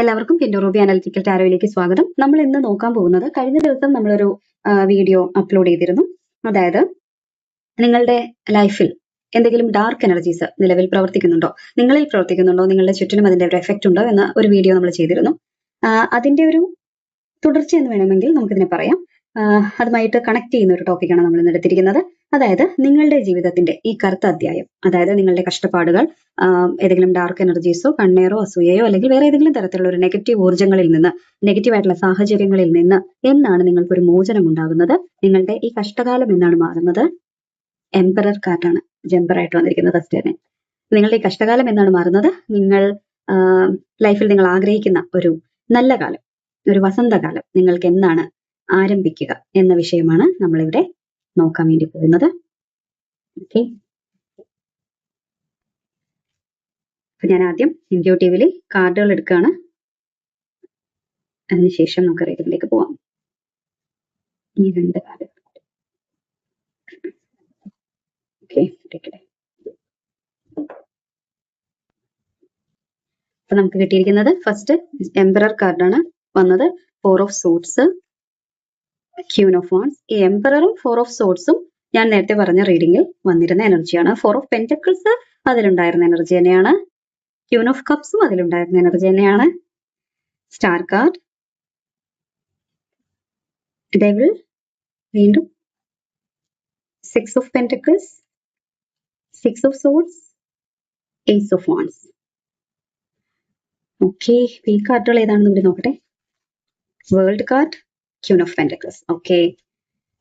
എല്ലാവർക്കും Pinto Ruby analytical ടാരോയിലേക്ക് സ്വാഗതം. നമ്മൾ ഇന്ന് നോക്കാൻ പോകുന്നത്, കഴിഞ്ഞ ദിവസം നമ്മളൊരു വീഡിയോ അപ്ലോഡ് ചെയ്തിരുന്നു. അതായത് നിങ്ങളുടെ ലൈഫിൽ എന്തെങ്കിലും ഡാർക്ക് എനർജീസ് നിലവിൽ പ്രവർത്തിക്കുന്നുണ്ടോ, നിങ്ങളിൽ പ്രവർത്തിക്കുന്നുണ്ടോ, നിങ്ങളുടെ ചുറ്റിനും അതിന്റെ ഒരു എഫക്റ്റ് ഉണ്ടോ എന്ന ഒരു വീഡിയോ നമ്മൾ ചെയ്തിരുന്നു. അതിന്റെ ഒരു തുടർച്ച എന്ന് വേണമെങ്കിൽ നമുക്കിതിനെ പറയാം. അതുമായിട്ട് കണക്ട് ചെയ്യുന്ന ഒരു ടോപ്പിക്കാണ് നമ്മൾ ഇന്ന് എടുത്തിരിക്കുന്നത്. അതായത് നിങ്ങളുടെ ജീവിതത്തിന്റെ ഈ കറുത്ത അധ്യായം, അതായത് നിങ്ങളുടെ കഷ്ടപ്പാടുകൾ, ഏതെങ്കിലും ഡാർക്ക് എനർജീസോ കണ്ണേറോ അസൂയയോ അല്ലെങ്കിൽ വേറെ ഏതെങ്കിലും തരത്തിലുള്ള ഒരു നെഗറ്റീവ് ഊർജ്ജങ്ങളിൽ നിന്ന്, നെഗറ്റീവായിട്ടുള്ള സാഹചര്യങ്ങളിൽ നിന്ന് എന്നാണ് നിങ്ങൾക്കൊരു മോചനം ഉണ്ടാകുന്നത്. നിങ്ങളുടെ ഈ കഷ്ടകാലം എന്നാണ് മാറുന്നത്. എംപറർ കാർഡാണ് ജംപറായിട്ട് വന്നിരിക്കുന്നത് ഫസ്റ്റ് തന്നെ. നിങ്ങളുടെ ഈ കഷ്ടകാലം എന്നാണ് മാറുന്നത്. നിങ്ങൾ ലൈഫിൽ നിങ്ങൾ ആഗ്രഹിക്കുന്ന ഒരു നല്ല കാലം, ഒരു വസന്തകാലം നിങ്ങൾക്ക് എന്നാണ് ആരംഭിക്കുക എന്ന വിഷയമാണ് നമ്മളിവിടെ നോക്കാൻ വേണ്ടി പോകുന്നത്. ഓക്കെ, അപ്പൊ ഞാൻ ആദ്യം ഇൻറ്റ്യൂട്ടീവിൽ കാർഡുകൾ എടുക്കുകയാണ്. അതിനുശേഷം നമുക്ക് റീഡിങ്ങിലേക്ക് പോവാം. ഈ രണ്ട് കാർഡുകൾ ഓക്കെ. അപ്പൊ നമുക്ക് കിട്ടിയിരിക്കുന്നത് ഫസ്റ്റ് എംപറർ കാർഡാണ് വന്നത്. 4 of swords, queen of wands. ഈ എംപററും 4 ഓഫ് സോർഡ്സും ഞാൻ നേരത്തെ പറഞ്ഞ റീഡിങ്ങിൽ വന്നിരുന്ന എനർജിയാണ്. 4 ഓഫ് പെന്റക്കിൾസ് അതിലുണ്ടായിരുന്ന എനർജി തന്നെയാണ്. ക്യൂൻ ഓഫ് കപ്സും അതിലുണ്ടായിരുന്ന എനർജി തന്നെയാണ്. സ്റ്റാർ കാർഡ്, ഡെവിൾ, വീണ്ടും 6 of pentacles, 6 of swords, ace of wands. Okay, ഈ കാർഡുകൾ ഏതാണെന്ന് ഇവിടെ നോക്കട്ടെ. World card, queen of pentacles. Okay,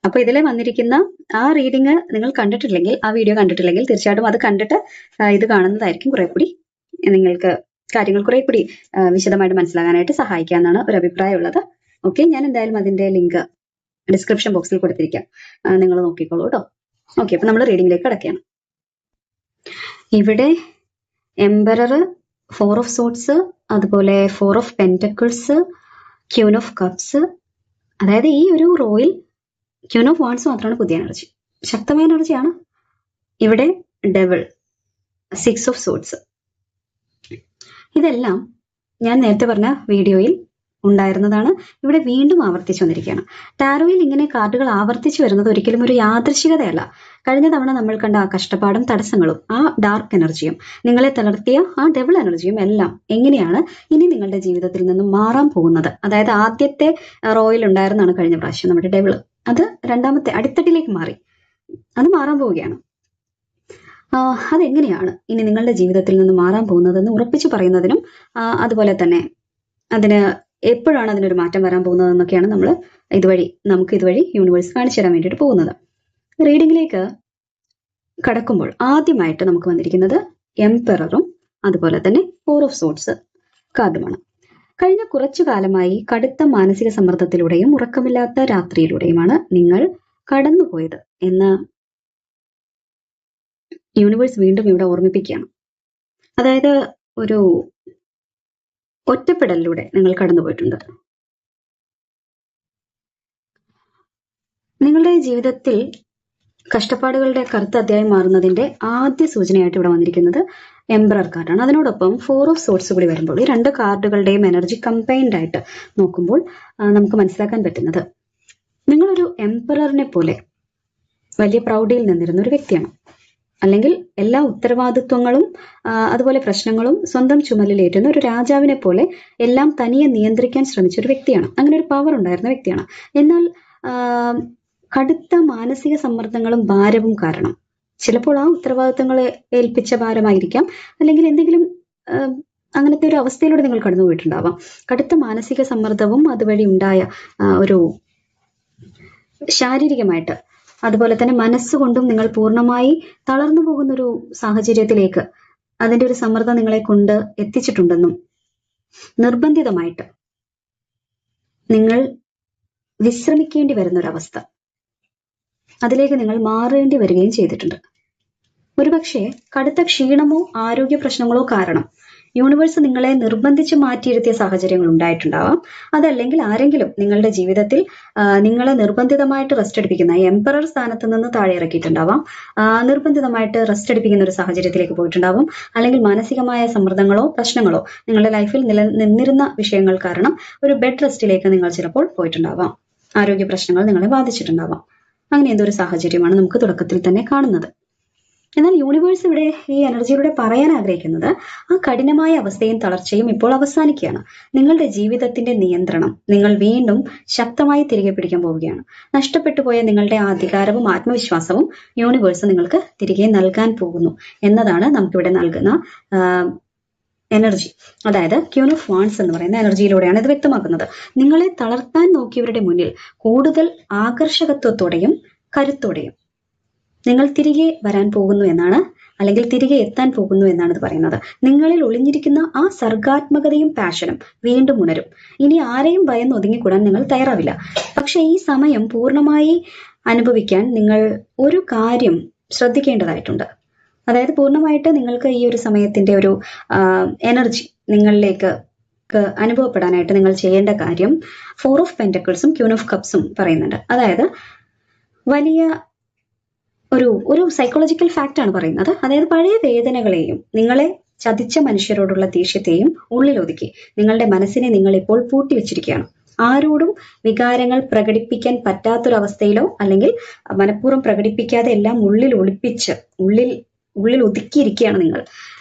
അപ്പൊ ഇതിലെ വന്നിരിക്കുന്ന ആ റീഡിങ് നിങ്ങൾ കണ്ടിട്ടില്ലെങ്കിൽ, ആ വീഡിയോ കണ്ടിട്ടില്ലെങ്കിൽ തീർച്ചയായിട്ടും അത് കണ്ടിട്ട് ഇത് കാണുന്നതായിരിക്കും കുറെ കൂടി നിങ്ങൾക്ക് കാര്യങ്ങൾ കുറെ കൂടി വിശദമായിട്ട് മനസ്സിലാകാനായിട്ട് സഹായിക്കാന്നാണ് ഒരു അഭിപ്രായം ഉള്ളത്. ഓക്കെ, ഞാൻ എന്തായാലും അതിന്റെ ലിങ്ക് ഡിസ്ക്രിപ്ഷൻ ബോക്സിൽ കൊടുത്തിരിക്കാം, നിങ്ങൾ നോക്കിക്കോളൂ കേട്ടോ. ഓക്കെ, അപ്പൊ നമ്മൾ റീഡിങ്ങിലേക്ക് കിടക്കുകയാണ്. ഇവിടെ എംപറർ, 4 ഓഫ് സോർഡ്സ്, അതുപോലെ 4 of pentacles, queen of cups. അതായത് ഈ ഒരു റോയിൽ ക്യൂൻ ഓഫ് വാൺസ് മാത്രമാണ് പുതിയ എനർജി, ശക്തമായ എനർജിയാണ്. ഇവിടെ ഡെവിൾ, 6 ഓഫ് സോർഡ്സ്. ഇതെല്ലാം ഞാൻ നേരത്തെ പറഞ്ഞ വീഡിയോയിൽ ഉണ്ടായിരുന്നതാണ്. ഇവിടെ വീണ്ടും ആവർത്തിച്ചു വന്നിരിക്കുകയാണ്. ടാരോയിൽ ഇങ്ങനെ കാർഡുകൾ ആവർത്തിച്ചു വരുന്നത് ഒരിക്കലും ഒരു യാദൃശികതയല്ല. കഴിഞ്ഞ തവണ നമ്മൾ കണ്ട ആ കഷ്ടപ്പാടും തടസ്സങ്ങളും, ആ ഡാർക്ക് എനർജിയും, നിങ്ങളെ തളർത്തിയ ആ ഡെവിൾ എനർജിയും എല്ലാം എങ്ങനെയാണ് ഇനി നിങ്ങളുടെ ജീവിതത്തിൽ നിന്നും മാറാൻ പോകുന്നത്. അതായത് ആദ്യത്തെ റോയിൽ ഉണ്ടായിരുന്നതാണ് കഴിഞ്ഞ പ്രാവശ്യം നമ്മുടെ ഡെവിൾ, അത് രണ്ടാമത്തെ അടിത്തട്ടിലേക്ക് മാറി, അത് മാറാൻ പോവുകയാണ്. അതെങ്ങനെയാണ് ഇനി നിങ്ങളുടെ ജീവിതത്തിൽ നിന്ന് മാറാൻ പോകുന്നതെന്ന് ഉറപ്പിച്ചു പറയുന്നതിനും അതുപോലെ തന്നെ അതിന് എപ്പോഴാണ് അതിനൊരു മാറ്റം വരാൻ പോകുന്നത് എന്നൊക്കെയാണ് നമുക്ക് ഇതുവഴി യൂണിവേഴ്സ് കാണിച്ചു തരാൻ വേണ്ടിയിട്ട് പോകുന്നത്. റീഡിങ്ങിലേക്ക് കടക്കുമ്പോൾ ആദ്യമായിട്ട് നമുക്ക് വന്നിരിക്കുന്നത് എംപററും അതുപോലെ തന്നെ 4 ഓഫ് സോർഡ്സ് കാർഡുമാണ്. കഴിഞ്ഞ കുറച്ചു കാലമായി കടുത്ത മാനസിക സമ്മർദ്ദത്തിലൂടെയും ഉറക്കമില്ലാത്ത രാത്രിയിലൂടെയുമാണ് നിങ്ങൾ കടന്നുപോയത് എന്ന് യൂണിവേഴ്സ് വീണ്ടും ഇവിടെ ഓർമ്മിപ്പിക്കുകയാണ്. അതായത് ഒരു ഒറ്റപ്പെടലിലൂടെ നിങ്ങൾ കടന്നുപോയിട്ടുണ്ട്. നിങ്ങളുടെ ജീവിതത്തിൽ കഷ്ടപ്പാടുകളുടെ കറുത്ത അധ്യായം മാറുന്നതിന്റെ ആദ്യ സൂചനയായിട്ട് ഇവിടെ വന്നിരിക്കുന്നത് എംപറർ കാർഡാണ്. അതിനോടൊപ്പം 4 ഓഫ് സോർഡ്സ് കൂടി വരുമ്പോൾ ഈ രണ്ട് കാർഡുകളുടെയും എനർജി കമ്പൈൻഡ് ആയിട്ട് നോക്കുമ്പോൾ നമുക്ക് മനസ്സിലാക്കാൻ പറ്റുന്നത്, നിങ്ങളൊരു എംപററിനെ പോലെ വലിയ പ്രൗഢിയിൽ നിന്നിരുന്ന ഒരു വ്യക്തിയാണ്. അല്ലെങ്കിൽ എല്ലാ ഉത്തരവാദിത്വങ്ങളും അതുപോലെ പ്രശ്നങ്ങളും സ്വന്തം ചുമലിലേറ്റുന്ന ഒരു രാജാവിനെ പോലെ എല്ലാം തനിയെ നിയന്ത്രിക്കാൻ ശ്രമിച്ച ഒരു വ്യക്തിയാണ്. അങ്ങനെ ഒരു പവർ ഉണ്ടായിരുന്ന വ്യക്തിയാണ്. എന്നാൽ കടുത്ത മാനസിക സമ്മർദ്ദങ്ങളും ഭാരവും കാരണം, ചിലപ്പോൾ ആ ഉത്തരവാദിത്തങ്ങളെ ഏൽപ്പിച്ച ഭാരമായിരിക്കാം, അല്ലെങ്കിൽ എന്തെങ്കിലും അങ്ങനത്തെ ഒരു അവസ്ഥയിലൂടെ നിങ്ങൾ കടന്നു പോയിട്ടുണ്ടാവാം. കടുത്ത മാനസിക സമ്മർദ്ദവും അതുവഴി ഉണ്ടായ ഒരു ശാരീരികമായിട്ട് അതുപോലെ തന്നെ മനസ്സുകൊണ്ടും നിങ്ങൾ പൂർണ്ണമായി തളർന്നു പോകുന്നൊരു സാഹചര്യത്തിലേക്ക് അതിന്റെ ഒരു സമ്മർദ്ദം നിങ്ങളെ കൊണ്ട് എത്തിച്ചിട്ടുണ്ടെന്നും നിർബന്ധിതമായിട്ട് നിങ്ങൾ വിശ്രമിക്കേണ്ടി വരുന്നൊരവസ്ഥ, അതിലേക്ക് നിങ്ങൾ മാറേണ്ടി വരികയും ചെയ്തിട്ടുണ്ട്. ഒരുപക്ഷെ കടുത്ത ക്ഷീണമോ ആരോഗ്യ പ്രശ്നങ്ങളോ കാരണം യൂണിവേഴ്സ് നിങ്ങളെ നിർബന്ധിച്ച് മാറ്റിയിരുത്തിയ സാഹചര്യങ്ങൾ ഉണ്ടായിട്ടുണ്ടാവാം. അതല്ലെങ്കിൽ ആരെങ്കിലും നിങ്ങളുടെ ജീവിതത്തിൽ നിങ്ങളെ നിർബന്ധിതമായിട്ട് റെസ്റ്റ് എടുപ്പിക്കുന്ന എംപറർ സ്ഥാനത്ത് നിന്ന് താഴെ ഇറക്കിയിട്ടുണ്ടാവാം. നിർബന്ധിതമായിട്ട് റെസ്റ്റ് എടുപ്പിക്കുന്ന ഒരു സാഹചര്യത്തിലേക്ക് പോയിട്ടുണ്ടാവും. അല്ലെങ്കിൽ മാനസികമായ സമ്മർദ്ദങ്ങളോ പ്രശ്നങ്ങളോ നിങ്ങളുടെ ലൈഫിൽ നിന്നിരുന്ന വിഷയങ്ങൾ കാരണം ഒരു ബെഡ് റെസ്റ്റിലേക്ക് നിങ്ങൾ ചിലപ്പോൾ പോയിട്ടുണ്ടാവാം. ആരോഗ്യ പ്രശ്നങ്ങൾ നിങ്ങളെ ബാധിച്ചിട്ടുണ്ടാവാം. അങ്ങനെ എന്തൊരു സാഹചര്യമാണ് നമുക്ക് തുടക്കത്തിൽ തന്നെ കാണുന്നത്. എന്നാൽ യൂണിവേഴ്സ് ഇവിടെ ഈ എനർജിയിലൂടെ പറയാൻ ആഗ്രഹിക്കുന്നത് ആ കഠിനമായ അവസ്ഥയും തളർച്ചയും ഇപ്പോൾ അവസാനിക്കുകയാണ്. നിങ്ങളുടെ ജീവിതത്തിന്റെ നിയന്ത്രണം നിങ്ങൾ വീണ്ടും ശക്തമായി തിരികെ പിടിക്കാൻ പോവുകയാണ്. നഷ്ടപ്പെട്ടു പോയ നിങ്ങളുടെ അധികാരവും ആത്മവിശ്വാസവും യൂണിവേഴ്സ് നിങ്ങൾക്ക് തിരികെ നൽകാൻ പോകുന്നു എന്നതാണ് നമുക്കിവിടെ നൽകുന്ന എനർജി. അതായത് ക്യൂൻ ഓഫ് വാൺസ് എന്ന് പറയുന്ന എനർജിയിലൂടെയാണ് ഇത് വ്യക്തമാക്കുന്നത്. നിങ്ങളെ തളർത്താൻ നോക്കിയവരുടെ മുന്നിൽ കൂടുതൽ ആകർഷകത്വത്തോടെയും കരുത്തോടെയും നിങ്ങൾ തിരികെ വരാൻ പോകുന്നു എന്നാണ്, അല്ലെങ്കിൽ തിരികെ എത്താൻ പോകുന്നു എന്നാണ് ഇത് പറയുന്നത്. നിങ്ങളിൽ ഒളിഞ്ഞിരിക്കുന്ന ആ സർഗാത്മകതയും പാഷനും വീണ്ടും ഉണരും. ഇനി ആരെയും ഭയന്ന് ഒതുങ്ങിക്കൂടാൻ നിങ്ങൾ തയ്യാറാവില്ല. പക്ഷെ ഈ സമയം പൂർണ്ണമായി അനുഭവിക്കാൻ നിങ്ങൾ ഒരു കാര്യം ശ്രദ്ധിക്കേണ്ടതായിട്ടുണ്ട്. അതായത് പൂർണ്ണമായിട്ട് നിങ്ങൾക്ക് ഈ ഒരു സമയത്തിന്റെ ഒരു എനർജി നിങ്ങളിലേക്ക് അനുഭവപ്പെടാനായിട്ട് നിങ്ങൾ ചെയ്യേണ്ട കാര്യം 4 ഓഫ് പെന്റക്കിൾസും ക്യൂൻ ഓഫ് കപ്സും പറയുന്നുണ്ട്. അതായത് വലിയ ഒരു സൈക്കോളജിക്കൽ ഫാക്റ്റ് ആണ് പറയുന്നത്. അതായത് പഴയ വേദനകളെയും നിങ്ങളെ ചതിച്ച മനുഷ്യരോടുള്ള ദേഷ്യത്തെയും ഉള്ളിലൊതുക്കി നിങ്ങളുടെ മനസ്സിനെ നിങ്ങൾ ഇപ്പോൾ പൂട്ടിവെച്ചിരിക്കുകയാണ്. ആരോടും വികാരങ്ങൾ പ്രകടിപ്പിക്കാൻ പറ്റാത്തൊരവസ്ഥയിലോ അല്ലെങ്കിൽ മനഃപൂർവ്വം പ്രകടിപ്പിക്കാതെ എല്ലാം ഉള്ളിൽ ഒളിപ്പിച്ച് ഉള്ളിൽ ഒതുക്കിയിരിക്കുകയാണ് നിങ്ങൾ.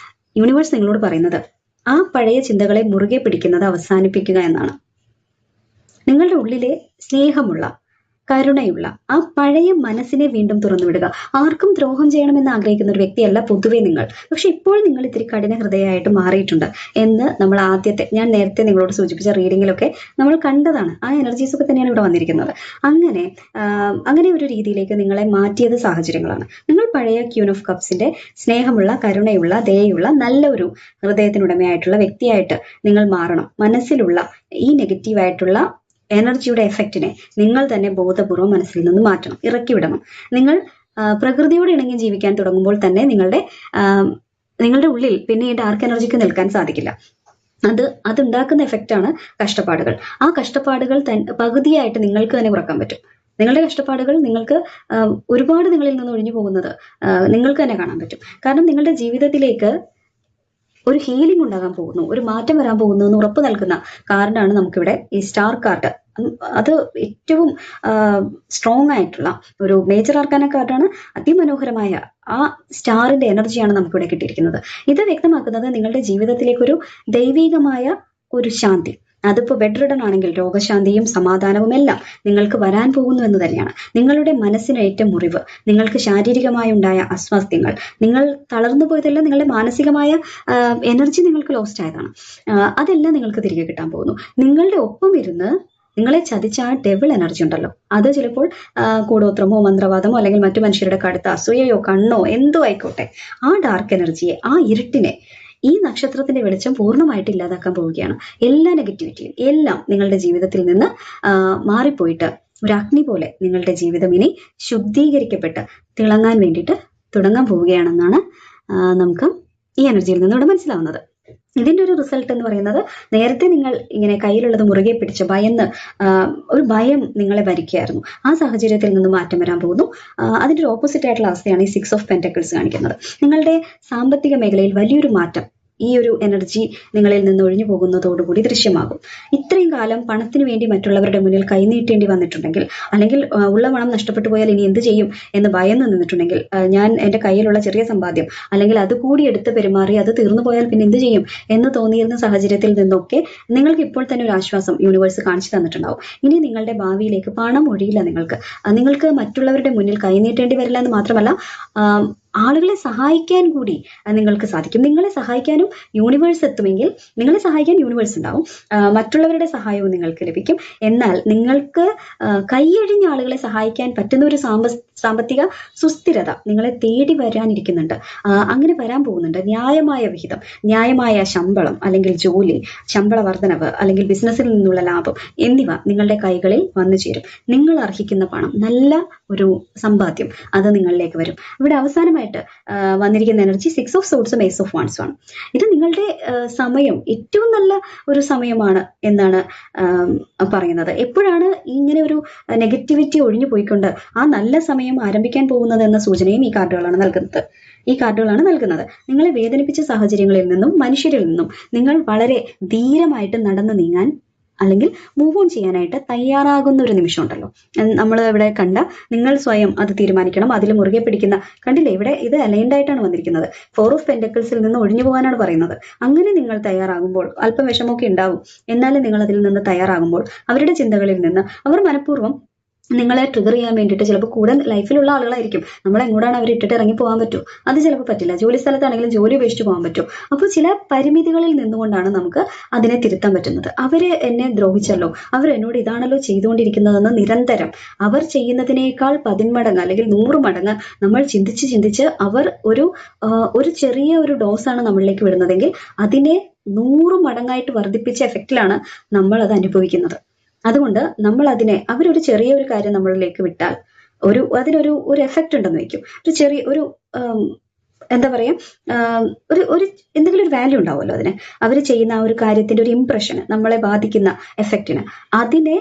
യൂണിവേഴ്സ് നിങ്ങളോട് പറയുന്നത് ആ പഴയ ചിന്തകളെ മുറുകെ പിടിക്കുന്നത് അവസാനിപ്പിക്കുക എന്നാണ്. നിങ്ങളുടെ ഉള്ളിലെ സ്നേഹമുള്ള കരുണയുള്ള ആ പഴയ മനസ്സിനെ വീണ്ടും തുറന്നു വിടുക. ആർക്കും ദ്രോഹം ചെയ്യണമെന്ന് ആഗ്രഹിക്കുന്ന ഒരു വ്യക്തിയല്ല പൊതുവെ നിങ്ങൾ. പക്ഷെ ഇപ്പോൾ നിങ്ങൾ ഇത്തിരി കഠിന ഹൃദയമായിട്ട് മാറിയിട്ടുണ്ട് എന്ന് നമ്മൾ ഞാൻ നേരത്തെ നിങ്ങളോട് സൂചിപ്പിച്ച റീഡിങ്ങിലൊക്കെ നമ്മൾ കണ്ടതാണ്. ആ എനർജീസ് ഒക്കെ തന്നെയാണ് ഇവിടെ വന്നിരിക്കുന്നത്. അങ്ങനെ ഒരു രീതിയിലേക്ക് നിങ്ങളെ മാറ്റിയത് സാഹചര്യങ്ങളാണ്. നിങ്ങൾ പഴയ ക്യൂൻ ഓഫ് കപ്സിന്റെ സ്നേഹമുള്ള കരുണയുള്ള ദയയുള്ള നല്ല ഒരു ഹൃദയത്തിനുടമയായിട്ടുള്ള വ്യക്തിയായിട്ട് നിങ്ങൾ മാറണം. മനസ്സിലുള്ള ഈ നെഗറ്റീവായിട്ടുള്ള എനർജിയുടെ എഫക്റ്റിനെ നിങ്ങൾ തന്നെ ബോധപൂർവം മനസ്സിൽ നിന്ന് മാറ്റണം, ഇറക്കി വിടണം. നിങ്ങൾ പ്രകൃതിയോട് ഇണങ്ങി ജീവിക്കാൻ തുടങ്ങുമ്പോൾ തന്നെ നിങ്ങളുടെ ഉള്ളിൽ പിന്നെ ഈ ഡാർക്ക് എനർജിക്ക് നിൽക്കാൻ സാധിക്കില്ല. അതുണ്ടാക്കുന്ന എഫക്റ്റാണ് കഷ്ടപ്പാടുകൾ. ആ കഷ്ടപ്പാടുകൾ പകുതിയായിട്ട് നിങ്ങൾക്ക് തന്നെ കുറക്കാൻ പറ്റും. നിങ്ങളുടെ കഷ്ടപ്പാടുകൾ നിങ്ങൾക്ക് ഒരുപാട് നിങ്ങളിൽ നിന്ന് ഒഴിഞ്ഞു പോകുന്നത് നിങ്ങൾക്ക് തന്നെ കാണാൻ പറ്റും. കാരണം നിങ്ങളുടെ ജീവിതത്തിലേക്ക് ഒരു ഹീലിംഗ് ഉണ്ടാകാൻ പോകുന്നു, ഒരു മാറ്റം വരാൻ പോകുന്നു എന്ന് ഉറപ്പ് നൽകുന്ന കാർഡാണ് നമുക്കിവിടെ ഈ സ്റ്റാർ കാർഡ്. അത് ഏറ്റവും സ്ട്രോങ് ആയിട്ടുള്ള ഒരു മേജർ ആർക്കാന കാർഡാണ്. അതിമനോഹരമായ ആ സ്റ്റാറിന്റെ എനർജിയാണ് നമുക്കിവിടെ കിട്ടിയിരിക്കുന്നത്. ഇത് വ്യക്തമാക്കുന്നത് നിങ്ങളുടെ ജീവിതത്തിലേക്കൊരു ദൈവികമായ ഒരു ശാന്തി, അതിപ്പോ ബെഡ് റിഡൻ ആണെങ്കിൽ രോഗശാന്തിയും സമാധാനവും എല്ലാം നിങ്ങൾക്ക് വരാൻ പോകുന്നു എന്ന് തന്നെയാണ്. നിങ്ങളുടെ മനസ്സിനേറ്റ മുറിവ്, നിങ്ങൾക്ക് ശാരീരികമായി ഉണ്ടായ അസ്വാസ്ഥ്യങ്ങൾ, നിങ്ങൾ തളർന്നു പോയതല്ല, നിങ്ങളുടെ മാനസികമായ എനർജി നിങ്ങൾക്ക് ലോസ്റ്റ് ആയതാണ്. അതെല്ലാം നിങ്ങൾക്ക് തിരികെ കിട്ടാൻ പോകുന്നു. നിങ്ങളുടെ ഒപ്പം ഇരുന്ന് നിങ്ങളെ ചതിച്ച ആ ഡെവിൾ എനർജി ഉണ്ടല്ലോ, അത് ചിലപ്പോൾ കൂടോത്രമോ മന്ത്രവാദമോ അല്ലെങ്കിൽ മറ്റു മനുഷ്യരുടെ കടുത്ത അസൂയയോ കണ്ണോ എന്തോ ആയിക്കോട്ടെ, ആ ഡാർക്ക് എനർജിയെ, ആ ഇരുട്ടിനെ ഈ നക്ഷത്രത്തിന്റെ വെളിച്ചം പൂർണ്ണമായിട്ട് ഇല്ലാതാക്കാൻ പോവുകയാണ്. എല്ലാ നെഗറ്റിവിറ്റിയും എല്ലാം നിങ്ങളുടെ ജീവിതത്തിൽ നിന്ന് മാറിപ്പോയിട്ട് ഒരു അഗ്നി പോലെ നിങ്ങളുടെ ജീവിതം ഇനി ശുദ്ധീകരിക്കപ്പെട്ട് തിളങ്ങാൻ വേണ്ടിയിട്ട് തുടങ്ങാൻ പോവുകയാണെന്നാണ് നമുക്ക് ഈ എനർജിയിൽ നിന്ന് ഇവിടെ മനസ്സിലാവുന്നത്. ഇതിന്റെ ഒരു റിസൾട്ട് എന്ന് പറയുന്നത്, നേരത്തെ നിങ്ങൾ ഇങ്ങനെ കയ്യിലുള്ളത് മുറുകെ പിടിച്ച് ഒരു ഭയം നിങ്ങളെ ഭരിക്കുകയായിരുന്നു. ആ സാഹചര്യത്തിൽ നിന്ന് മാറ്റം വരാൻ പോകുന്നു. അതിന്റെ ഒരു ഓപ്പോസിറ്റ് ആയിട്ടുള്ള അവസ്ഥയാണ് ഈ 6 ഓഫ് പെന്റക്കിൾസ് കാണിക്കുന്നത്. നിങ്ങളുടെ സാമ്പത്തിക മേഖലയിൽ വലിയൊരു മാറ്റം ഈ ഒരു എനർജി നിങ്ങളിൽ നിന്ന് ഒഴിഞ്ഞു പോകുന്നതോടുകൂടി ദൃശ്യമാകും. ഇത്രയും കാലം പണത്തിന് വേണ്ടി മറ്റുള്ളവരുടെ മുന്നിൽ കൈനീട്ടേണ്ടി വന്നിട്ടുണ്ടെങ്കിൽ, അല്ലെങ്കിൽ ഉള്ള പണം നഷ്ടപ്പെട്ടു പോയാൽ ഇനി എന്ത് ചെയ്യും എന്ന് ഭയന്ന് നിന്നിട്ടുണ്ടെങ്കിൽ, ഞാൻ എൻ്റെ കയ്യിലുള്ള ചെറിയ സമ്പാദ്യം അല്ലെങ്കിൽ അത് കൂടി എടുത്ത് പെരുമാറി അത് തീർന്നു പോയാൽ പിന്നെ എന്ത് ചെയ്യും എന്ന് തോന്നിയിരുന്ന സാഹചര്യത്തിൽ നിന്നൊക്കെ നിങ്ങൾക്ക് ഇപ്പോൾ തന്നെ ഒരു ആശ്വാസം യൂണിവേഴ്സ് കാണിച്ചു തന്നിട്ടുണ്ടാവും. ഇനി നിങ്ങളുടെ ഭാവിയിലേക്ക് പണം ഒഴിയില്ല. നിങ്ങൾക്ക് മറ്റുള്ളവരുടെ മുന്നിൽ കൈനീട്ടേണ്ടി വരില്ല എന്ന് മാത്രമല്ല, ആളുകളെ സഹായിക്കാൻ കൂടി നിങ്ങൾക്ക് സാധിക്കും. നിങ്ങളെ സഹായിക്കാനും യൂണിവേഴ്സ് എത്തുമെങ്കിൽ നിങ്ങളെ സഹായിക്കാൻ യൂണിവേഴ്സ് ഉണ്ടാവും, മറ്റുള്ളവരുടെ സഹായവും നിങ്ങൾക്ക് ലഭിക്കും. എന്നാൽ നിങ്ങൾക്ക് കൈയഴിഞ്ഞ ആളുകളെ സഹായിക്കാൻ പറ്റുന്ന ഒരു സാമ്പത്തിക സുസ്ഥിരത നിങ്ങളെ തേടി വരാനിരിക്കുന്നുണ്ട്. അങ്ങനെ വരാൻ പോകുന്നുണ്ട്. ന്യായമായ വിഹിതം, ന്യായമായ ശമ്പളം അല്ലെങ്കിൽ ജോലി, ശമ്പള വർധനവ് അല്ലെങ്കിൽ ബിസിനസ്സിൽ നിന്നുള്ള ലാഭം എന്നിവ നിങ്ങളുടെ കൈകളിൽ വന്നു ചേരും. നിങ്ങൾ അർഹിക്കുന്ന പണം, നല്ല ഒരു സമ്പാദ്യം അത് നിങ്ങളിലേക്ക് വരും. ഇവിടെ അവസാനമായിട്ട് അടുത്തതായിട്ട് വന്നിരിക്കുന്ന എനർജി 6 ഓഫ് സോർട്സും ഏസ് ഓഫ് വാൺസും ആണ്. ഇത് നിങ്ങളുടെ സമയം ഏറ്റവും നല്ല ഒരു സമയമാണ് എന്നാണ് പറയുന്നത്. എപ്പോഴാണ് ഇങ്ങനെ ഒരു നെഗറ്റിവിറ്റി ഒഴിഞ്ഞു പോയിക്കൊണ്ട് ആ നല്ല സമയം ആരംഭിക്കാൻ പോകുന്നത് എന്ന സൂചനയും ഈ കാർഡുകളാണ് നൽകുന്നത്. നിങ്ങളെ വേദനിപ്പിച്ച സാഹചര്യങ്ങളിൽ നിന്നും മനുഷ്യരിൽ നിന്നും നിങ്ങൾ വളരെ ധീരമായിട്ട് നടന്നു നീങ്ങാൻ അല്ലെങ്കിൽ മൂവ് ഓൺ ചെയ്യാനായിട്ട് തയ്യാറാകുന്ന ഒരു നിമിഷം ഉണ്ടല്ലോ. നമ്മൾ ഇവിടെ കണ്ട നിങ്ങൾ സ്വയം അത് തീരുമാനിക്കണം, അതിൽ മുറുകെ പിടിക്കുന്ന കണ്ടില്ലേ, ഇവിടെ ഇത് അലൈൻഡ് ആയിട്ടാണ് വന്നിരിക്കുന്നത്. 4 ഓഫ് പെന്റക്കിൾസിൽ നിന്ന് ഒഴിഞ്ഞു പോകാനാണ് പറയുന്നത്. അങ്ങനെ നിങ്ങൾ തയ്യാറാകുമ്പോൾ അല്പം വിഷമമൊക്കെ ഉണ്ടാവും, എന്നാലും നിങ്ങൾ അതിൽ നിന്ന് തയ്യാറാകുമ്പോൾ അവരുടെ ചിന്തകളിൽ നിന്ന് അവർ മനഃപൂർവ്വം നിങ്ങളെ ട്രിഗർ ചെയ്യാൻ വേണ്ടിയിട്ട് ചിലപ്പോൾ കൂടെ ലൈഫിലുള്ള ആളുകളായിരിക്കും. നമ്മൾ എങ്ങോട്ടാണ് അവർ ഇട്ടിട്ട് ഇറങ്ങി പോകാൻ പറ്റുമോ? അത് ചിലപ്പോൾ പറ്റില്ല. ജോലി സ്ഥലത്താണെങ്കിലും ജോലി ഉപേക്ഷിച്ച് പോകാൻ പറ്റും. അപ്പോൾ ചില പരിമിതികളിൽ നിന്നുകൊണ്ടാണ് നമുക്ക് അതിനെ തിരുത്താൻ പറ്റുന്നത്. അവര് എന്നെ ദ്രോഹിച്ചല്ലോ, അവർ എന്നോട് ഇതാണല്ലോ ചെയ്തുകൊണ്ടിരിക്കുന്നതെന്ന് നിരന്തരം അവർ ചെയ്യുന്നതിനേക്കാൾ 10 മടങ്ങ് അല്ലെങ്കിൽ 100 മടങ്ങ് നമ്മൾ ചിന്തിച്ച് അവർ ഒരു ചെറിയ ഒരു ഡോസാണ് നമ്മളിലേക്ക് വിടുന്നതെങ്കിൽ അതിനെ 100 മടങ്ങായിട്ട് വർദ്ധിപ്പിച്ച എഫക്റ്റിലാണ് നമ്മൾ അത് അനുഭവിക്കുന്നത്. അതുകൊണ്ട് നമ്മൾ അവരൊരു ചെറിയ ഒരു കാര്യം നമ്മളിലേക്ക് വിട്ടാൽ അതിനൊരു എഫക്റ്റ് ഉണ്ടെന്ന് വയ്ക്കും. ഒരു ചെറിയ എന്താ പറയാ, ഒരു എന്തെങ്കിലും ഒരു വാല്യൂ ഉണ്ടാവുമല്ലോ അതിന്. അവർ ചെയ്യുന്ന ആ ഒരു കാര്യത്തിന്റെ ഒരു ഇംപ്രഷന്, നമ്മളെ ബാധിക്കുന്ന എഫക്റ്റിന്, അതിനെ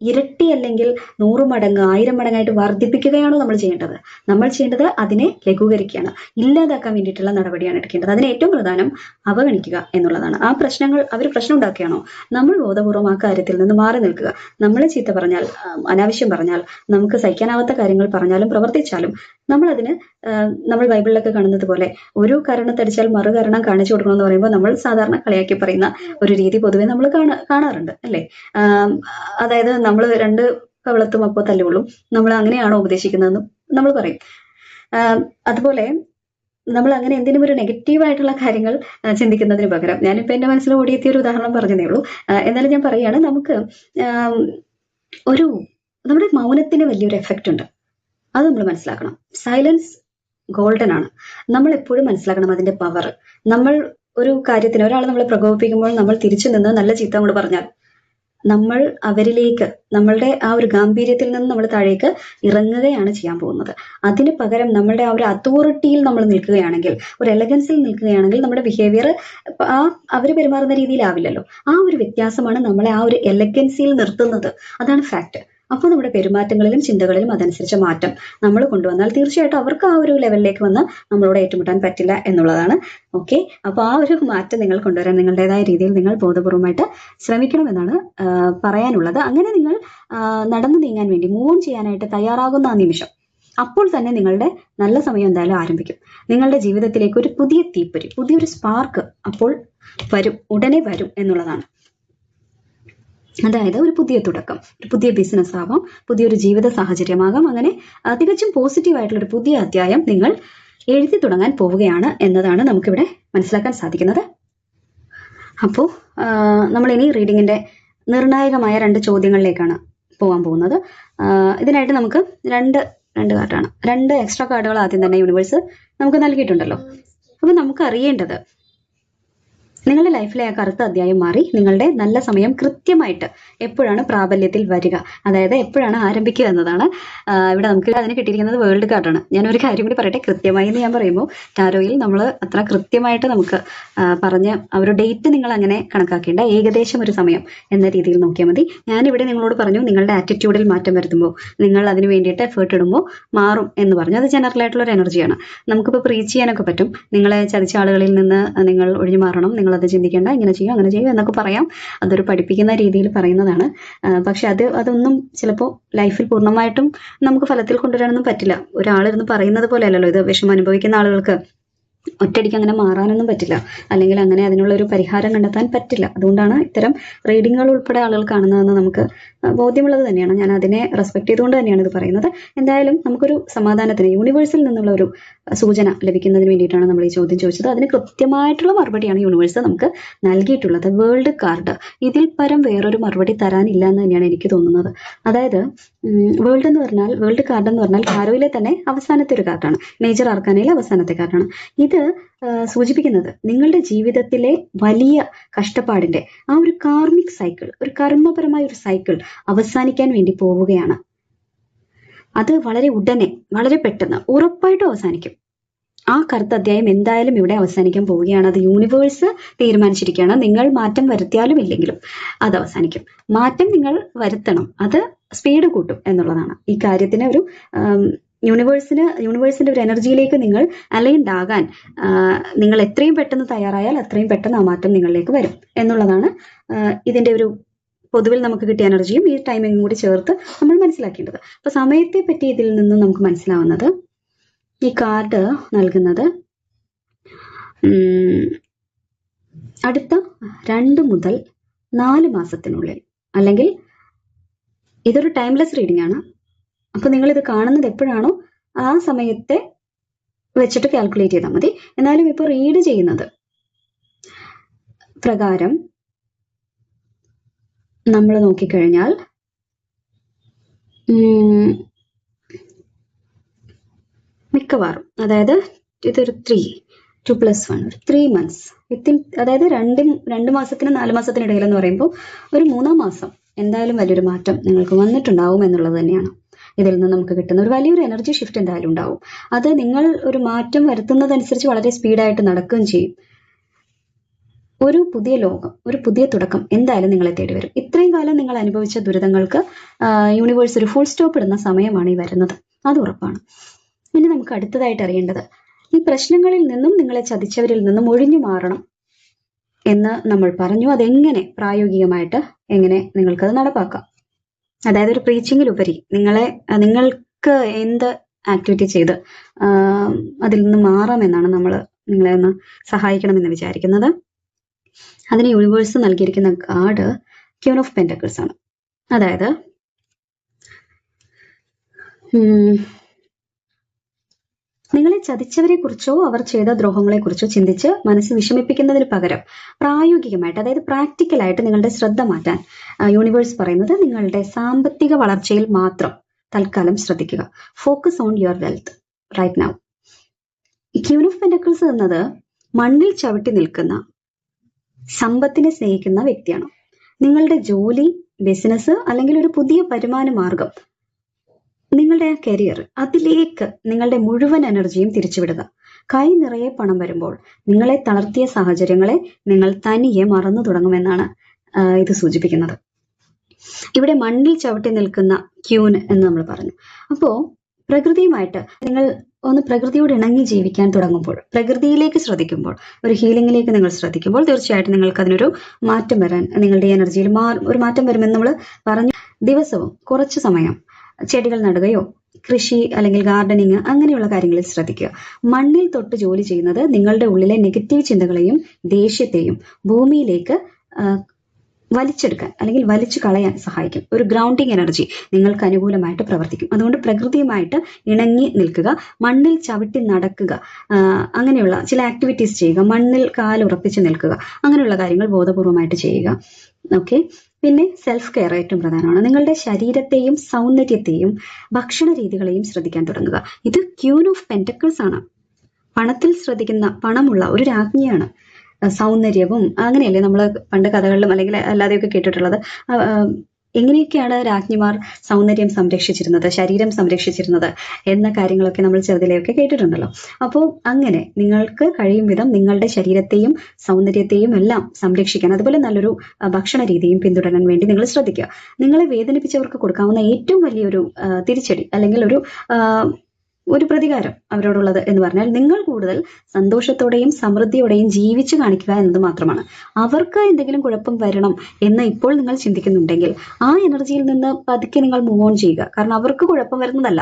ഇരട്ടി അല്ലെങ്കിൽ 100 മടങ്ങ് 1000 മടങ്ങായിട്ട് വർദ്ധിപ്പിക്കുകയാണോ നമ്മൾ ചെയ്യേണ്ടത്? നമ്മൾ ചെയ്യേണ്ടത് അതിനെ ലഘൂകരിക്കുകയാണ്, ഇല്ലാതാക്കാൻ വേണ്ടിയിട്ടുള്ള നടപടിയാണ് എടുക്കേണ്ടത്. അതിന് ഏറ്റവും പ്രധാനം അവഗണിക്കുക എന്നുള്ളതാണ്. അവർ പ്രശ്നം ഉണ്ടാക്കുകയാണോ, നമ്മൾ ബോധപൂർവം ആ കാര്യത്തിൽ നിന്ന് മാറി നിൽക്കുക. നമ്മളെ ചീത്ത പറഞ്ഞാൽ, അനാവശ്യം പറഞ്ഞാൽ, നമുക്ക് സഹിക്കാനാവാത്ത കാര്യങ്ങൾ പറഞ്ഞാലും പ്രവർത്തിച്ചാലും നമ്മൾ ബൈബിളിലൊക്കെ കാണുന്നത് പോലെ ഒരു കരണത്തടിച്ചാൽ മറുകരണം കാണിച്ചു കൊടുക്കണമെന്ന് പറയുമ്പോൾ നമ്മൾ സാധാരണ കളിയാക്കി പറയുന്ന ഒരു രീതി പൊതുവെ നമ്മൾ കാണാറുണ്ട് അല്ലേ. അതായത് നമ്മൾ 2 കവളത്തും അപ്പോൾ തല്ലുകൊള്ളും, നമ്മൾ അങ്ങനെയാണോ ഉപദേശിക്കുന്നതെന്ന് നമ്മൾ പറയും. അതുപോലെ നമ്മൾ അങ്ങനെ എന്തിനും ഒരു നെഗറ്റീവായിട്ടുള്ള കാര്യങ്ങൾ ചിന്തിക്കുന്നതിന് പകരം, ഞാനിപ്പോൾ എൻ്റെ മനസ്സിൽ ഓടിയെത്തിയ ഒരു ഉദാഹരണം പറഞ്ഞതേ ഉള്ളൂ. എന്നാലും ഞാൻ പറയുകയാണ്, നമുക്ക് നമ്മുടെ മൗനത്തിന് വലിയൊരു എഫക്റ്റ് ഉണ്ട്. അത് നമ്മൾ മനസ്സിലാക്കണം. സൈലൻസ് ഗോൾഡൻ ആണ്. നമ്മൾ എപ്പോഴും മനസ്സിലാക്കണം അതിന്റെ പവർ. നമ്മൾ ഒരു കാര്യത്തിന് ഒരാൾ നമ്മളെ പ്രകോപിപ്പിക്കുമ്പോൾ നമ്മൾ തിരിച്ചു നിന്ന് നല്ല ചീത്ത അങ്ങോട്ട് പറഞ്ഞാൽ നമ്മൾ അവരിലേക്ക് നമ്മളുടെ ആ ഒരു ഗാംഭീര്യത്തിൽ നിന്ന് നമ്മൾ താഴേക്ക് ഇറങ്ങുകയാണ് ചെയ്യാൻ പോകുന്നത്. അതിന് പകരം നമ്മളുടെ ആ ഒരു അതോറിറ്റിയിൽ നമ്മൾ നിൽക്കുകയാണെങ്കിൽ, ഒരു എലഗൻസിൽ നിൽക്കുകയാണെങ്കിൽ നമ്മുടെ ബിഹേവിയർ അവർ പെരുമാറുന്ന രീതിയിലാവില്ലല്ലോ. ആ ഒരു വ്യത്യാസമാണ് നമ്മളെ ആ ഒരു എലഗൻസിയിൽ നിർത്തുന്നത്. അതാണ് ഫാക്ട്. അപ്പോൾ നമ്മുടെ പെരുമാറ്റങ്ങളിലും ചിന്തകളിലും അതനുസരിച്ച് മാറ്റം നമ്മൾ കൊണ്ടുവന്നാൽ തീർച്ചയായിട്ടും അവർക്ക് ആ ഒരു ലെവലിലേക്ക് വന്ന് നമ്മളോട് ഏറ്റുമുട്ടാൻ പറ്റില്ല എന്നുള്ളതാണ്. ഓക്കെ, അപ്പോൾ ആ ഒരു മാറ്റം നിങ്ങൾ കൊണ്ടുവരാൻ നിങ്ങളുടേതായ രീതിയിൽ നിങ്ങൾ ബോധപൂർവമായിട്ട് ശ്രമിക്കണമെന്നാണ് പറയാനുള്ളത്. അങ്ങനെ നിങ്ങൾ നടന്നു നീങ്ങാൻ വേണ്ടി മൂവ് ഓൺ ചെയ്യാനായിട്ട് തയ്യാറാകുന്ന ആ നിമിഷം, അപ്പോൾ തന്നെ നിങ്ങളുടെ നല്ല സമയം എന്തായാലും ആരംഭിക്കും. നിങ്ങളുടെ ജീവിതത്തിലേക്ക് ഒരു പുതിയ തീപ്പൊരി, പുതിയൊരു സ്പാർക്ക് അപ്പോൾ ഉടനെ വരും എന്നുള്ളതാണ്. അതായത് ഒരു പുതിയ തുടക്കം, ഒരു പുതിയ ബിസിനസ് ആവാം, പുതിയൊരു ജീവിത സാഹചര്യമാകാം. അങ്ങനെ തികച്ചും പോസിറ്റീവായിട്ടുള്ള ഒരു പുതിയ അധ്യായം നിങ്ങൾ എഴുതി തുടങ്ങാൻ പോവുകയാണ് എന്നതാണ് നമുക്കിവിടെ മനസ്സിലാക്കാൻ സാധിക്കുന്നത്. അപ്പോൾ നമ്മൾ ഇനി റീഡിങ്ങിന്റെ നിർണായകമായ 2 ചോദ്യങ്ങളിലേക്കാണ് പോകാൻ പോകുന്നത്. ഇതിനായിട്ട് നമുക്ക് രണ്ട് കാർഡാണ്, 2 എക്സ്ട്രാ കാർഡുകൾ ആദ്യം തന്നെ യൂണിവേഴ്സ് നമുക്ക് നൽകിയിട്ടുണ്ടല്ലോ. അപ്പൊ നമുക്ക് അറിയേണ്ടത്, നിങ്ങളുടെ ലൈഫിലെ ആ കറുത്ത അധ്യായം മാറി നിങ്ങളുടെ നല്ല സമയം കൃത്യമായിട്ട് എപ്പോഴാണ് പ്രാബല്യത്തിൽ വരിക, അതായത് എപ്പോഴാണ് ആരംഭിക്കുക എന്നതാണ്. ഇവിടെ നമുക്ക് അതിന് കിട്ടിയിരിക്കുന്നത് വേൾഡ് കാർഡാണ്. ഞാനൊരു കാര്യം കൂടി പറയട്ടെ, കൃത്യമായി എന്ന് ഞാൻ പറയുമ്പോൾ ടാരോയിൽ നമ്മൾ അത്ര കൃത്യമായിട്ട് നമുക്ക് പറഞ്ഞ ആ ഒരു ഡേറ്റ് നിങ്ങൾ അങ്ങനെ കണക്കാക്കേണ്ട, ഏകദേശം ഒരു സമയം എന്ന രീതിയിൽ നോക്കിയാൽ മതി. ഞാനിവിടെ നിങ്ങളോട് പറഞ്ഞു, നിങ്ങളുടെ ആറ്റിറ്റ്യൂഡിൽ മാറ്റം വരുത്തുമ്പോൾ, നിങ്ങൾ അതിന് വേണ്ടിയിട്ട് എഫേർട്ട് ഇടുമ്പോൾ മാറും എന്ന് പറഞ്ഞു. അത് ജനറൽ ആയിട്ടുള്ള ഒരു എനർജിയാണ്. നമുക്കിപ്പോൾ പ്രീച്ച് ചെയ്യാനൊക്കെ പറ്റും. നിങ്ങളെ ചതിച്ച ആളുകളിൽ നിന്ന് നിങ്ങൾ ഒഴിഞ്ഞു മാറണം, നിങ്ങളത് ചിന്തിക്കേണ്ട, ഇങ്ങനെ ചെയ്യും അങ്ങനെ ചെയ്യും എന്നൊക്കെ പറയാം. അതൊരു പഠിപ്പിക്കുന്ന രീതിയിൽ പറയുന്നതാണ്. പക്ഷെ അതൊന്നും ചിലപ്പോൾ ലൈഫിൽ പൂർണ്ണമായിട്ടും നമുക്ക് ഫലത്തിൽ കൊണ്ടുവരാനൊന്നും പറ്റില്ല. ഒരാളിരുന്ന് പറയുന്നത് പോലെ അല്ലല്ലോ ഇത്. വിഷമം അനുഭവിക്കുന്ന ആളുകൾക്ക് ഒറ്റയടിക്ക് അങ്ങനെ മാറാനൊന്നും പറ്റില്ല, അല്ലെങ്കിൽ അങ്ങനെ അതിനുള്ള ഒരു പരിഹാരം കണ്ടെത്താൻ പറ്റില്ല. അതുകൊണ്ടാണ് ഇത്തരം റീഡിങ്ങുകൾ ഉൾപ്പെടെ ആളുകൾ കാണുന്നതെന്ന് നമുക്ക് ബോധ്യമുള്ളത് തന്നെയാണ്. ഞാൻ അതിനെ റെസ്പെക്ട് ചെയ്തുകൊണ്ട് തന്നെയാണ് ഇത് പറയുന്നത്. എന്തായാലും നമുക്കൊരു സമാധാനത്തിന് യൂണിവേഴ്സിൽ നിന്നുള്ള ഒരു സൂചന ലഭിക്കുന്നതിന് വേണ്ടിയിട്ടാണ് നമ്മൾ ഈ ചോദ്യം ചോദിച്ചത്. അതിന് കൃത്യമായിട്ടുള്ള മറുപടിയാണ് യൂണിവേഴ്സ് നമുക്ക് നൽകിയിട്ടുള്ളത്. വേൾഡ് കാർഡ്, ഇതിൽ പരം വേറൊരു മറുപടി തരാനില്ല എന്ന് തന്നെയാണ് എനിക്ക് തോന്നുന്നത്. അതായത് വേൾഡ് കാർഡ് എന്ന് പറഞ്ഞാൽ ടാരോയിലെ തന്നെ അവസാനത്തെ ഒരു കാർഡാണ്, മേജർ ആർക്കാനയിലെ അവസാനത്തെ കാർഡാണ്. ഇത് സൂചിപ്പിക്കുന്നത് നിങ്ങളുടെ ജീവിതത്തിലെ വലിയ കഷ്ടപ്പാടിന്റെ ആ ഒരു കാർമിക് സൈക്കിൾ, ഒരു കർമ്മപരമായ ഒരു സൈക്കിൾ അവസാനിക്കാൻ വേണ്ടി പോവുകയാണ്. അത് വളരെ ഉടനെ, വളരെ പെട്ടെന്ന്, ഉറപ്പായിട്ടും അവസാനിക്കും. ആ കറുത്ത അധ്യായം എന്തായാലും ഇവിടെ അവസാനിക്കാൻ പോവുകയാണ്. അത് യൂണിവേഴ്സ് തീരുമാനിച്ചിരിക്കുകയാണ്. നിങ്ങൾ മാറ്റം വരുത്തിയാലും ഇല്ലെങ്കിലും അത് അവസാനിക്കും. മാറ്റം നിങ്ങൾ വരുത്തണം, അത് സ്പീഡ് കൂട്ടും എന്നുള്ളതാണ് ഈ കാര്യത്തിന് ഒരു യൂണിവേഴ്സിന്റെ ഒരു എനർജിയിലേക്ക് നിങ്ങൾ അലൈൻഡ് ആകാൻ നിങ്ങൾ എത്രയും പെട്ടെന്ന് തയ്യാറായാൽ അത്രയും പെട്ടെന്ന് ആ മാറ്റം നിങ്ങളിലേക്ക് വരും എന്നുള്ളതാണ് ഇതിന്റെ ഒരു പൊതുവിൽ നമുക്ക് കിട്ടിയ എനർജിയും ഈ ടൈമിങ്ങും കൂടി ചേർത്ത് നമ്മൾ മനസ്സിലാക്കേണ്ടത്. അപ്പൊ സമയത്തെ പറ്റി ഇതിൽ നിന്ന് നമുക്ക് മനസ്സിലാവുന്നത്, ഈ കാർഡ് നൽകുന്നത് അടുത്ത 2 മുതൽ 4 മാസത്തിനുള്ളിൽ, അല്ലെങ്കിൽ ഇതൊരു ടൈംലെസ് റീഡിംഗ് ആണ്. അപ്പൊ നിങ്ങൾ ഇത് കാണുന്നത് എപ്പോഴാണോ ആ സമയത്തെ വെച്ചിട്ട് കാൽക്കുലേറ്റ് ചെയ്താൽ മതി. എന്നാലും ഇപ്പൊ റീഡ് ചെയ്യുന്നത് പ്രകാരം നമ്മൾ നോക്കിക്കഴിഞ്ഞാൽ മിക്കവാറും, അതായത് ഇതൊരു 2 + 1 3 months വിത്തിൻ, അതായത് 2 മാസത്തിന് 4 മാസത്തിന് ഇടയിൽ എന്ന് പറയുമ്പോൾ ഒരു 3-ാം മാസം എന്തായാലും വലിയൊരു മാറ്റം നിങ്ങൾക്ക് വന്നിട്ടുണ്ടാവും എന്നുള്ളത് തന്നെയാണ് ഇതിൽ നിന്ന് നമുക്ക് കിട്ടുന്ന ഒരു വലിയൊരു എനർജി ഷിഫ്റ്റ് എന്തായാലും ഉണ്ടാവും. അത് നിങ്ങൾ ഒരു മാറ്റം വരുത്തുന്നതനുസരിച്ച് വളരെ സ്പീഡായിട്ട് നടക്കുകയും ചെയ്യും. ഒരു പുതിയ ലോകം, ഒരു പുതിയ തുടക്കം എന്തായാലും നിങ്ങളെ തേടി വരും. ഇത്രയും കാലം നിങ്ങൾ അനുഭവിച്ച ദുരിതങ്ങൾക്ക് യൂണിവേഴ്സ് ഒരു ഫുൾ സ്റ്റോപ്പ് ഇടുന്ന സമയമാണ് ഈ വരുന്നത്, അത് ഉറപ്പാണ്. ഇനി നമുക്ക് അടുത്തതായിട്ട് അറിയേണ്ടത്, ഈ പ്രശ്നങ്ങളിൽ നിന്നും നിങ്ങളെ ചതിച്ചവരിൽ നിന്നും ഒഴിഞ്ഞു മാറണം എന്ന് നമ്മൾ പറഞ്ഞു. അതെങ്ങനെ പ്രായോഗികമായിട്ട് എങ്ങനെ നിങ്ങൾക്കത് നടപ്പാക്കാം? അതായത് ഒരു പ്രീച്ചിങ്ങിലുപരി നിങ്ങൾക്ക് എന്ത് ആക്ടിവിറ്റി ചെയ്ത് അതിൽ നിന്ന് മാറാമെന്നാണ് നമ്മൾ നിങ്ങളെ ഒന്ന് സഹായിക്കണമെന്ന് വിചാരിക്കുന്നത്. അതിന് യൂണിവേഴ്സ് നൽകിയിരിക്കുന്ന കാർഡ് ക്യൂൻ ഓഫ് പെന്റക്കിൾസ് ആണ്. അതായത് നിങ്ങളെ ചതിച്ചവരെ കുറിച്ചോ അവർ ചെയ്ത ദ്രോഹങ്ങളെ കുറിച്ചോ ചിന്തിച്ച് മനസ്സ് വിഷമിപ്പിക്കുന്നതിന് പകരം പ്രായോഗികമായിട്ട്, അതായത് പ്രാക്ടിക്കലായിട്ട് നിങ്ങളുടെ ശ്രദ്ധ മാറ്റാൻ യൂണിവേഴ്സ് പറയുന്നത് നിങ്ങളുടെ സാമ്പത്തിക വളർച്ചയിൽ മാത്രം തൽക്കാലം ശ്രദ്ധിക്കുക. Focus on your wealth right now. Queen of pentacles എന്നത് മണ്ണിൽ ചവിട്ടി നിൽക്കുന്ന സമ്പത്തിനെ സ്നേഹിക്കുന്ന വ്യക്തിയാണ്. നിങ്ങളുടെ ജോലി, ബിസിനസ് അല്ലെങ്കിൽ ഒരു പുതിയ വരുമാന മാർഗം, നിങ്ങളുടെ ആ കരിയർ, അതിലേക്ക് നിങ്ങളുടെ മുഴുവൻ എനർജിയും തിരിച്ചുവിടുക. കൈ നിറയെ പണം വരുമ്പോൾ നിങ്ങളെ തളർത്തിയ സാഹചര്യങ്ങളെ നിങ്ങൾ തനിയെ മറന്നു തുടങ്ങുമെന്നാണ് ഇത് സൂചിപ്പിക്കുന്നത്. ഇവിടെ മണ്ണിൽ ചവിട്ടി നിൽക്കുന്ന ക്യൂൻ എന്ന് നമ്മൾ പറഞ്ഞു. അപ്പോ പ്രകൃതിയുമായിട്ട് നിങ്ങൾ ഒന്ന് പ്രകൃതിയോട് ഇണങ്ങി ജീവിക്കാൻ തുടങ്ങുമ്പോൾ, പ്രകൃതിയിലേക്ക് ശ്രദ്ധിക്കുമ്പോൾ, ഒരു ഹീലിംഗിലേക്ക് നിങ്ങൾ ശ്രദ്ധിക്കുമ്പോൾ തീർച്ചയായിട്ടും നിങ്ങൾക്ക് അതിനൊരു മാറ്റം വരാൻ, നിങ്ങളുടെ എനർജിയിൽ ഒരു മാറ്റം വരുമെന്ന് നമ്മൾ പറഞ്ഞു. ദിവസവും കുറച്ചു സമയം ചെടികൾ നടുകയോ കൃഷി അല്ലെങ്കിൽ ഗാർഡനിങ് അങ്ങനെയുള്ള കാര്യങ്ങളിൽ ശ്രദ്ധിക്കുക. മണ്ണിൽ തൊട്ട് ജോലി ചെയ്യുന്നത് നിങ്ങളുടെ ഉള്ളിലെ നെഗറ്റീവ് ചിന്തകളെയും ദേഷ്യത്തെയും ഭൂമിയിലേക്ക് വലിച്ചെടുക്കാൻ അല്ലെങ്കിൽ വലിച്ചു കളയാൻ സഹായിക്കും. ഒരു ഗ്രൗണ്ടിങ് എനർജി നിങ്ങൾക്ക് അനുകൂലമായിട്ട് പ്രവർത്തിക്കും. അതുകൊണ്ട് പ്രകൃതിയുമായിട്ട് ഇണങ്ങി നിൽക്കുക, മണ്ണിൽ ചവിട്ടി നടക്കുക, അങ്ങനെയുള്ള ചില ആക്ടിവിറ്റീസ് ചെയ്യുക, മണ്ണിൽ കാലുറപ്പിച്ച് നിൽക്കുക, അങ്ങനെയുള്ള കാര്യങ്ങൾ ബോധപൂർവമായിട്ട് ചെയ്യുക. ഓക്കെ. പിന്നെ സെൽഫ് കെയർ ഏറ്റവും പ്രധാനമാണ്. നിങ്ങളുടെ ശരീരത്തെയും സൗന്ദര്യത്തെയും ഭക്ഷണ രീതികളെയും ശ്രദ്ധിക്കാൻ തുടങ്ങുക. ഇത് ക്യൂൻ ഓഫ് പെന്റക്കിൾസ് ആണ്. പണത്തിൽ ശ്രദ്ധിക്കുന്ന പണമുള്ള ഒരു രാജ്ഞിയാണ്. സൗന്ദര്യവും അങ്ങനെയല്ലേ നമ്മൾ പണ്ട് കഥകളിലും അല്ലെങ്കിൽ അല്ലാതെയൊക്കെ കേട്ടിട്ടുള്ളത്. എങ്ങനെയൊക്കെയാണ് രാജ്ഞിമാർ സൗന്ദര്യം സംരക്ഷിച്ചിരുന്നത്, ശരീരം സംരക്ഷിച്ചിരുന്നത് എന്ന കാര്യങ്ങളൊക്കെ നമ്മൾ ചെറുതിലെയൊക്കെ കേട്ടിട്ടുണ്ടല്ലോ. അപ്പോൾ അങ്ങനെ നിങ്ങൾക്ക് കഴിയും വിധം നിങ്ങളുടെ ശരീരത്തെയും സൗന്ദര്യത്തെയും എല്ലാം സംരക്ഷിക്കാൻ, അതുപോലെ നല്ലൊരു ഭക്ഷണ രീതിയും പിന്തുടരാൻ വേണ്ടി നിങ്ങൾ ശ്രദ്ധിക്കുക. നിങ്ങളെ വേദനിപ്പിച്ചവർക്ക് കൊടുക്കാവുന്ന ഏറ്റവും വലിയൊരു തിരിച്ചടി അല്ലെങ്കിൽ ഒരു പ്രതികാരം അവരോടുള്ളത് എന്ന് പറഞ്ഞാൽ നിങ്ങൾ കൂടുതൽ സന്തോഷത്തോടെയും സമൃദ്ധിയോടെയും ജീവിച്ചു കാണിക്കുക എന്നത് മാത്രമാണ്. അവർക്ക് എന്തെങ്കിലും കുഴപ്പം വരണം എന്ന് ഇപ്പോൾ നിങ്ങൾ ചിന്തിക്കുന്നുണ്ടെങ്കിൽ ആ എനർജിയിൽ നിന്ന് പതുക്കെ നിങ്ങൾ മൂവ് ഓൺ ചെയ്യുക. കാരണം അവർക്ക് കുഴപ്പം വരുന്നതല്ല,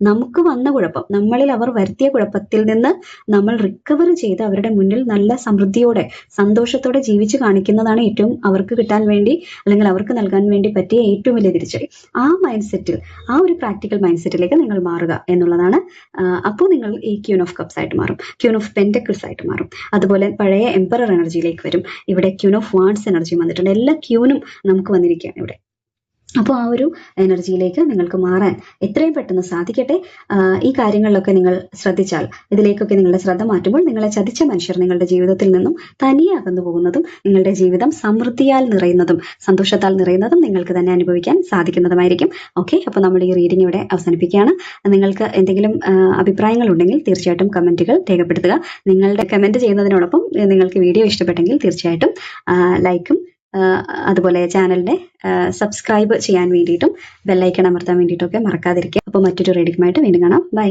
നമുക്ക് വന്ന കുഴപ്പം, നമ്മളിൽ അവർ വരുത്തിയ കുഴപ്പത്തിൽ നിന്ന് നമ്മൾ റിക്കവർ ചെയ്ത് അവരുടെ മുന്നിൽ നല്ല സമൃദ്ധിയോടെ സന്തോഷത്തോടെ ജീവിച്ചു കാണിക്കുന്നതാണ് ഏറ്റവും അവർക്ക് കിട്ടാൻ വേണ്ടി അല്ലെങ്കിൽ അവർക്ക് നൽകാൻ വേണ്ടി പറ്റിയ ഏറ്റവും വലിയ തിരിച്ചടി. ആ മൈൻഡ് സെറ്റിൽ, ആ ഒരു പ്രാക്ടിക്കൽ മൈൻഡ് സെറ്റിലേക്ക് നിങ്ങൾ മാറുക എന്നുള്ളതാണ്. അപ്പോൾ നിങ്ങൾ ഈ ക്യൂൻ ഓഫ് കപ്സ് ആയിട്ട് മാറും, ക്യൂൻ ഓഫ് പെന്റക്കിൾസ് ആയിട്ട് മാറും. അതുപോലെ പഴയ എംപറർ എനർജിയിലേക്ക് വരും. ഇവിടെ ക്യൂൻ ഓഫ് വാൺസ് എനർജി വന്നിട്ടുണ്ട്. എല്ലാ ക്യൂനും നമുക്ക് വന്നിരിക്കുകയാണ് ഇവിടെ. അപ്പോൾ ആ ഒരു എനർജിയിലേക്ക് നിങ്ങൾക്ക് മാറാൻ എത്രയും പെട്ടെന്ന് സാധിക്കട്ടെ. ഈ കാര്യങ്ങളിലൊക്കെ നിങ്ങൾ ശ്രദ്ധിച്ചാൽ, ഇതിലേക്കൊക്കെ നിങ്ങളുടെ ശ്രദ്ധ മാറ്റുമ്പോൾ നിങ്ങളെ ചതിച്ച മനുഷ്യർ നിങ്ങളുടെ ജീവിതത്തിൽ നിന്നും തനിയെ അകന്നു പോകുന്നതും നിങ്ങളുടെ ജീവിതം സമൃദ്ധിയാൽ നിറയുന്നതും സന്തോഷത്താൽ നിറയുന്നതും നിങ്ങൾക്ക് തന്നെ അനുഭവിക്കാൻ സാധിക്കുന്നതുമായിരിക്കും. ഓക്കെ, അപ്പോൾ നമ്മൾ ഈ റീഡിംഗ് ഇവിടെ അവസാനിപ്പിക്കുകയാണ്. നിങ്ങൾക്ക് എന്തെങ്കിലും അഭിപ്രായങ്ങൾ ഉണ്ടെങ്കിൽ തീർച്ചയായിട്ടും കമന്റുകൾ രേഖപ്പെടുത്തുക. നിങ്ങളുടെ കമന്റ് ചെയ്യുന്നതിനോടൊപ്പം നിങ്ങൾക്ക് വീഡിയോ ഇഷ്ടപ്പെട്ടെങ്കിൽ തീർച്ചയായിട്ടും ലൈക്കും അതുപോലെ ചാനലിനെ സബ്സ്ക്രൈബ് ചെയ്യാൻ വേണ്ടിയിട്ടും ബെല്ലൈക്കൺ അമർത്താൻ വേണ്ടിയിട്ടൊക്കെ മറക്കാതിരിക്കുക. അപ്പോൾ മറ്റൊരു റീഡിംഗുമായിട്ട് വീണ്ടും കാണാം. ബൈ.